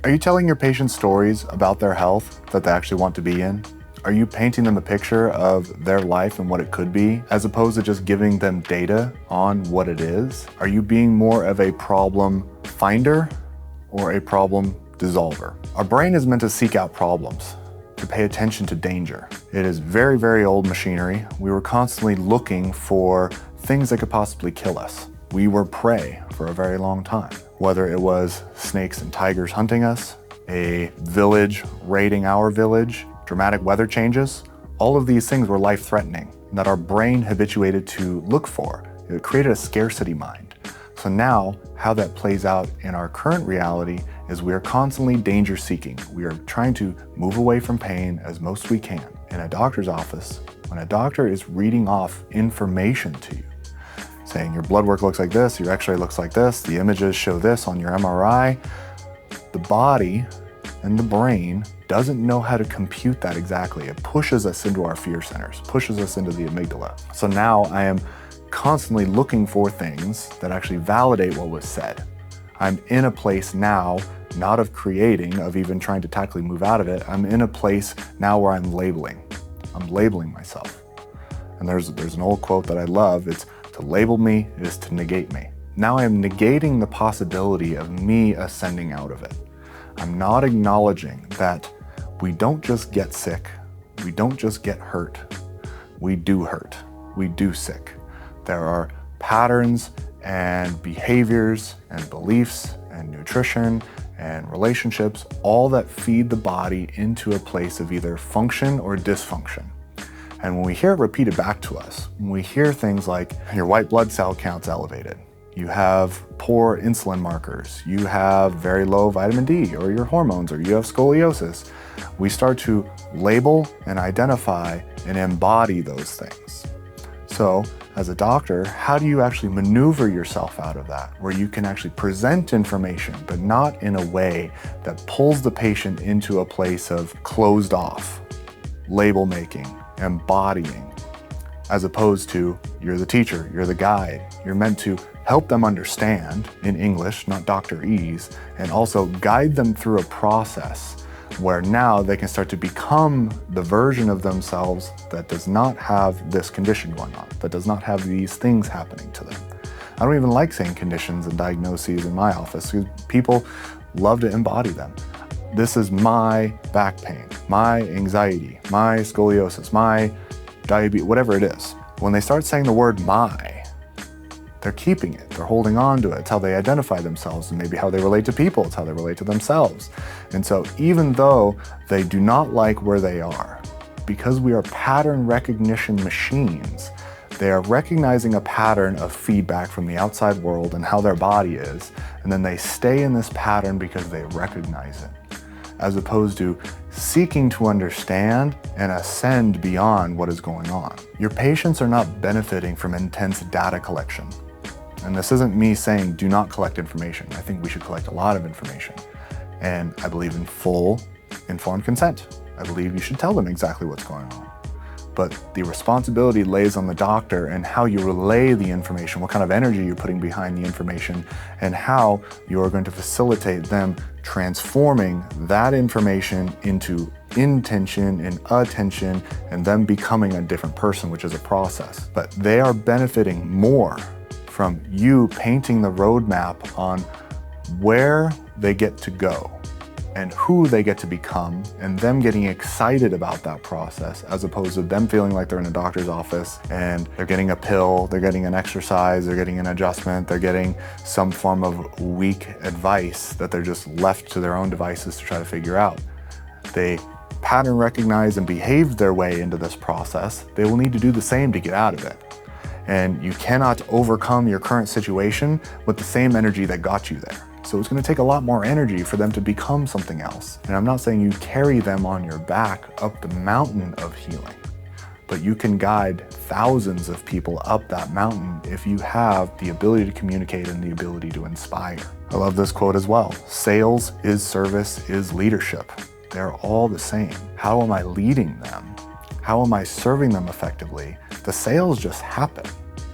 Are you telling your patients stories about their health that they actually want to be in? Are you painting them a picture of their life and what it could be, as opposed to just giving them data on what it is? Are you being more of a problem finder or a problem dissolver? Our brain is meant to seek out problems, to pay attention to danger. It is very, very old machinery. We were constantly looking for things that could possibly kill us. We were prey for a very long time. Whether it was snakes and tigers hunting us, a village raiding our village, dramatic weather changes, all of these things were life-threatening that our brain habituated to look for. It created a scarcity mind. So now, how that plays out in our current reality is we are constantly danger seeking. We are trying to move away from pain as most we can. In a doctor's office, when a doctor is reading off information to you, saying your blood work looks like this, your x-ray looks like this, the images show this on your MRI, the body and the brain doesn't know how to compute that exactly. It pushes us into our fear centers, pushes us into the amygdala. So now I am constantly looking for things that actually validate what was said. I'm in a place now, not of creating, of even trying to tactically move out of it. I'm in a place now where I'm labeling. I'm labeling myself. And there's an old quote that I love. It's, to label me is to negate me. Now I am negating the possibility of me ascending out of it. I'm not acknowledging that we don't just get sick. We don't just get hurt. We do hurt. We do sick. There are patterns and behaviors and beliefs and nutrition and relationships, all that feed the body into a place of either function or dysfunction. And when we hear it repeated back to us, when we hear things like your white blood cell count's elevated, you have poor insulin markers, you have very low vitamin D or your hormones, or you have scoliosis, we start to label and identify and embody those things. So as a doctor, how do you actually maneuver yourself out of that, where you can actually present information, but not in a way that pulls the patient into a place of closed off, label making, embodying, as opposed to you're the teacher, you're the guide, you're meant to help them understand in English, not doctorese, and also guide them through a process where now they can start to become the version of themselves that does not have this condition going on, that does not have these things happening to them. I don't even like saying conditions and diagnoses in my office because people love to embody them. This is my back pain, my anxiety, my scoliosis, my diabetes, whatever it is. When they start saying the word my, they're keeping it, they're holding on to it. It's how they identify themselves and maybe how they relate to people. It's how they relate to themselves. And so even though they do not like where they are, because we are pattern recognition machines, they are recognizing a pattern of feedback from the outside world and how their body is, and then they stay in this pattern because they recognize it, as opposed to seeking to understand and ascend beyond what is going on. Your patients are not benefiting from intense data collection. And this isn't me saying do not collect information. I think we should collect a lot of information. And I believe in full informed consent. I believe you should tell them exactly what's going on. But the responsibility lays on the doctor and how you relay the information, what kind of energy you're putting behind the information, and how you're going to facilitate them transforming that information into intention and attention, and them becoming a different person, which is a process. But they are benefiting more from you painting the roadmap on where they get to go and who they get to become, and them getting excited about that process, as opposed to them feeling like they're in a doctor's office and they're getting a pill, they're getting an exercise, they're getting an adjustment, they're getting some form of weak advice that they're just left to their own devices to try to figure out. They pattern recognize and behave their way into this process. They will need to do the same to get out of it. And you cannot overcome your current situation with the same energy that got you there. So it's going to take a lot more energy for them to become something else. And I'm not saying you carry them on your back up the mountain of healing, but you can guide thousands of people up that mountain if you have the ability to communicate and the ability to inspire. I love this quote as well. Sales is service is leadership. They're all the same. How am I leading them? How am I serving them effectively? The sales just happen.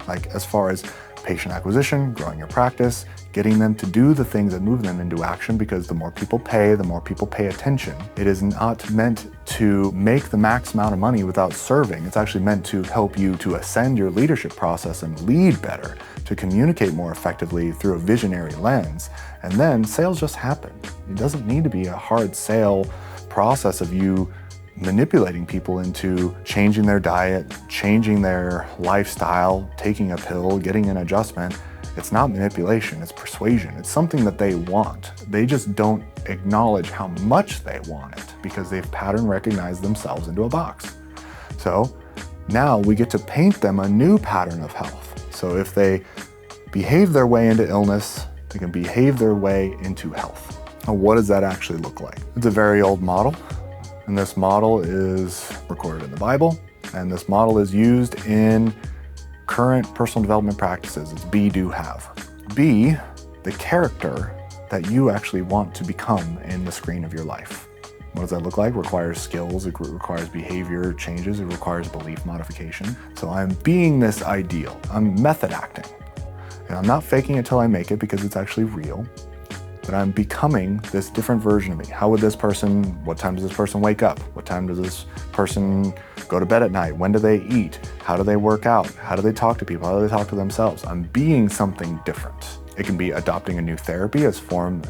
Like as far as patient acquisition, growing your practice, getting them to do the things that move them into action, because the more people pay attention. It is not meant to make the max amount of money without serving. It's actually meant to help you to ascend your leadership process and lead better, to communicate more effectively through a visionary lens. And then sales just happen. It doesn't need to be a hard sale process of you manipulating people into changing their diet, changing their lifestyle, taking a pill, getting an adjustment. It's not manipulation, it's persuasion. It's something that they want. They just don't acknowledge how much they want it because they've pattern recognized themselves into a box. So now we get to paint them a new pattern of health. So if they behave their way into illness, they can behave their way into health. Now, what does that actually look like? It's a very old model, and this model is recorded in the Bible, and this model is used in current personal development practices. It's be, do, have. Be the character that you actually want to become in the screen of your life. What does that look like? It requires skills, it requires behavior changes, it requires belief modification. So I'm being this ideal. I'm method acting. And I'm not faking it till I make it because it's actually real. But I'm becoming this different version of me. How would this person, what time does this person wake up? What time does this person go to bed at night? When do they eat? How do they work out? How do they talk to people? How do they talk to themselves? I'm being something different. It can be adopting a new therapy as a form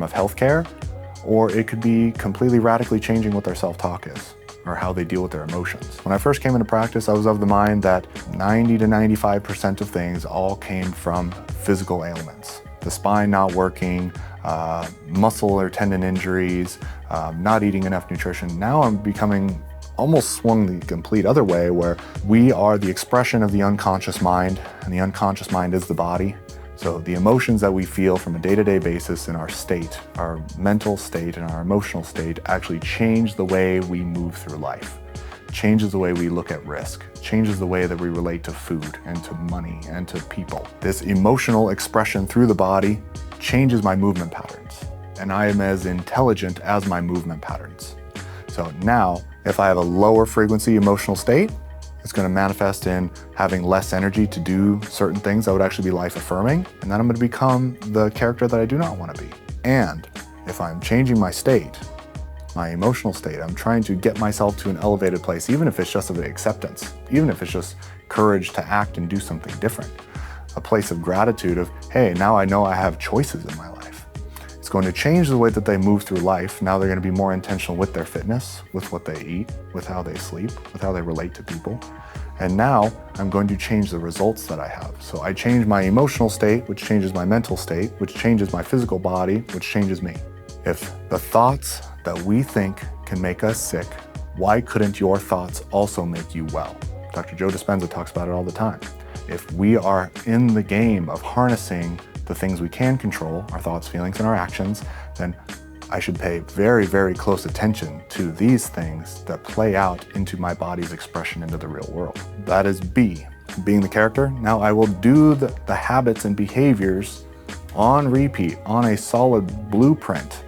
of healthcare, or it could be completely radically changing what their self-talk is or how they deal with their emotions. When I first came into practice, I was of the mind that 90 to 95% of things all came from physical ailments. The spine not working, muscle or tendon injuries, not eating enough nutrition. Now I'm becoming almost swung the complete other way, where we are the expression of the unconscious mind, and the unconscious mind is the body. So the emotions that we feel from a day-to-day basis in our state, our mental state and our emotional state, actually change the way we move through life, changes the way we look at risk, changes the way that we relate to food and to money and to people. This emotional expression through the body changes my movement patterns, and I am as intelligent as my movement patterns. So now, if I have a lower frequency emotional state, it's going to manifest in having less energy to do certain things that would actually be life-affirming, and then I'm going to become the character that I do not want to be. And if I'm changing my state, my emotional state, I'm trying to get myself to an elevated place, even if it's just of acceptance, even if it's just courage to act and do something different, a place of gratitude of, hey, now I know I have choices in my life. It's going to change the way that they move through life. Now they're going to be more intentional with their fitness, with what they eat, with how they sleep, with how they relate to people. And now I'm going to change the results that I have. So I change my emotional state, which changes my mental state, which changes my physical body, which changes me. If the thoughts that we think can make us sick, why couldn't your thoughts also make you well? Dr. Joe Dispenza talks about it all the time. If we are in the game of harnessing the things we can control, our thoughts, feelings, and our actions, then I should pay very, very close attention to these things that play out into my body's expression into the real world. That is B, being the character. Now I will do the habits and behaviors on repeat, on a solid blueprint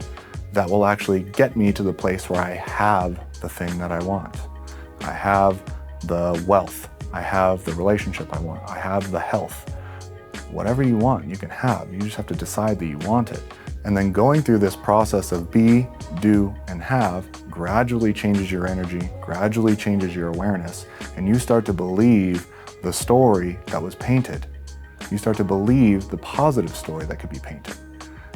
that will actually get me to the place where I have the thing that I want. I have the wealth, I have the relationship I want, I have the health. Whatever you want, you can have. You just have to decide that you want it. And then going through this process of be, do, and have gradually changes your energy, gradually changes your awareness, and you start to believe the story that was painted. You start to believe the positive story that could be painted.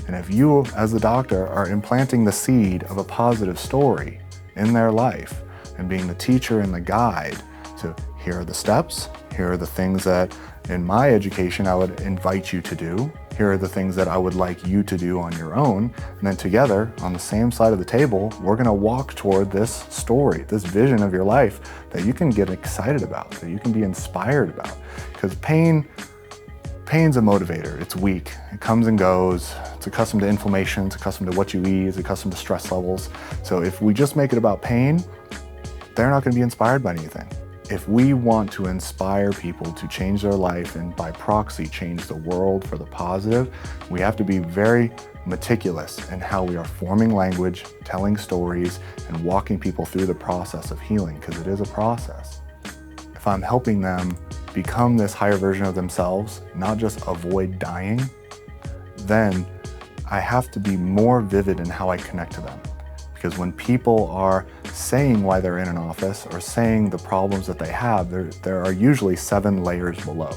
And if you, as the doctor, are implanting the seed of a positive story in their life and being the teacher and the guide to here are the steps, here are the things that in my education I would invite you to do, here are the things that I would like you to do on your own, and then together on the same side of the table, we're gonna walk toward this story, this vision of your life that you can get excited about, that you can be inspired about. Because pain's a motivator, it's weak, it comes and goes, it's accustomed to inflammation, it's accustomed to what you eat, it's accustomed to stress levels. So if we just make it about pain, they're not gonna be inspired by anything. If we want to inspire people to change their life and by proxy change the world for the positive, we have to be very meticulous in how we are forming language, telling stories, and walking people through the process of healing, because it is a process. If I'm helping them become this higher version of themselves, not just avoid dying, then I have to be more vivid in how I connect to them. Because when people are saying why they're in an office or saying the problems that they have, there are usually 7 layers below.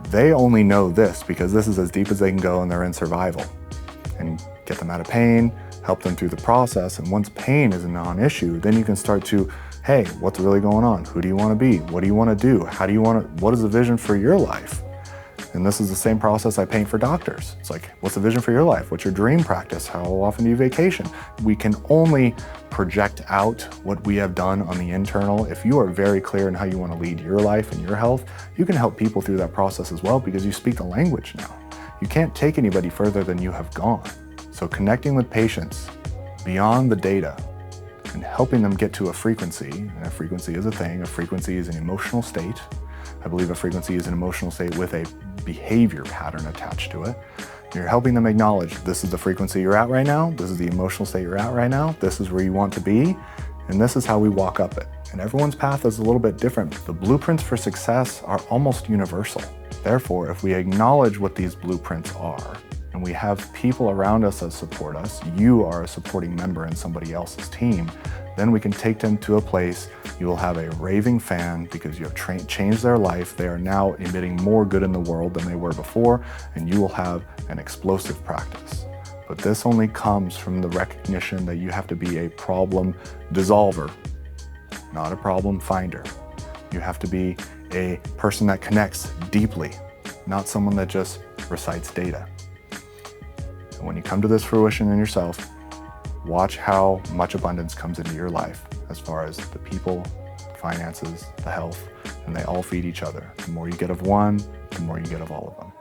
They only know this because this is as deep as they can go and they're in survival. And get them out of pain, help them through the process. And once pain is a non-issue, then you can start to, hey, what's really going on? Who do you want to be? What do you want to do? What is the vision for your life? And this is the same process I paint for doctors. It's like, what's the vision for your life? What's your dream practice? How often do you vacation? We can only project out what we have done on the internal. If you are very clear in how you want to lead your life and your health, you can help people through that process as well because you speak the language now. You can't take anybody further than you have gone. So connecting with patients beyond the data and helping them get to a frequency, and a frequency is a thing, a frequency is an emotional state. I believe a frequency is an emotional state with a behavior pattern attached to it. You're helping them acknowledge this is the frequency you're at right now, this is the emotional state you're at right now, this is where you want to be, and this is how we walk up it. And everyone's path is a little bit different. The blueprints for success are almost universal. Therefore, if we acknowledge what these blueprints are, and we have people around us that support us, you are a supporting member in somebody else's team, then we can take them to a place you will have a raving fan because you have changed their life. They are now emitting more good in the world than they were before, and you will have an explosive practice. But this only comes from the recognition that you have to be a problem dissolver, not a problem finder. You have to be a person that connects deeply, not someone that just recites data. And when you come to this fruition in yourself, watch how much abundance comes into your life as far as the people, finances, the health, and they all feed each other. The more you get of one, the more you get of all of them.